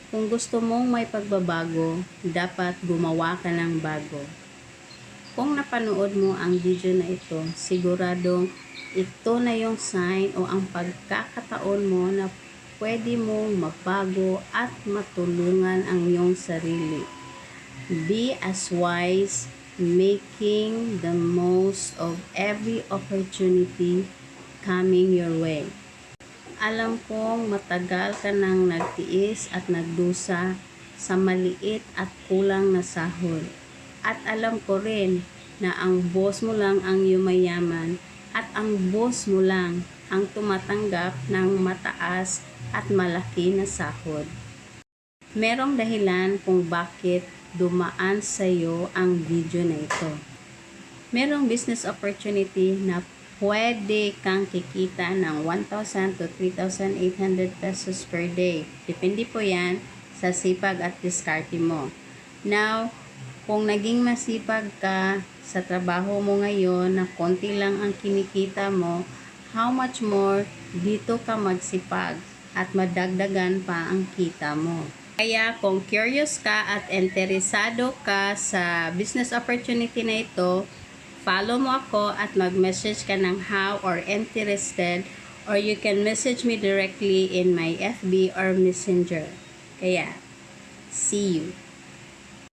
Kung gusto mong may pagbabago, dapat gumawa ka ng bago. Kung napanood mo ang video na ito, siguradong ito na yung sign o ang pagkakataon mo na pwede mong magbago at matulungan ang iyong sarili. Be as wise, making the most of every opportunity coming your way. Alam kong matagal ka nang nagtiis at nagdusa sa maliit at kulang na sahod. At alam ko rin na ang boss mo lang ang yumayaman at ang boss mo lang ang tumatanggap ng mataas at malaki na sahod. Merong dahilan kung bakit dumaan sa iyo ang video na ito. Merong business opportunity na pwede kang kikita ng 1,000 to 3,800 pesos per day. Depende po yan sa sipag at diskarte mo. Now, kung naging masipag ka sa trabaho mo ngayon na konti lang ang kinikita mo, how much more dito ka magsipag at madagdagan pa ang kita mo. Kaya kung curious ka at interesado ka sa business opportunity na ito, follow mo ako at mag-message ka ng how or interested, or you can message me directly in my FB or Messenger. Kaya, see you!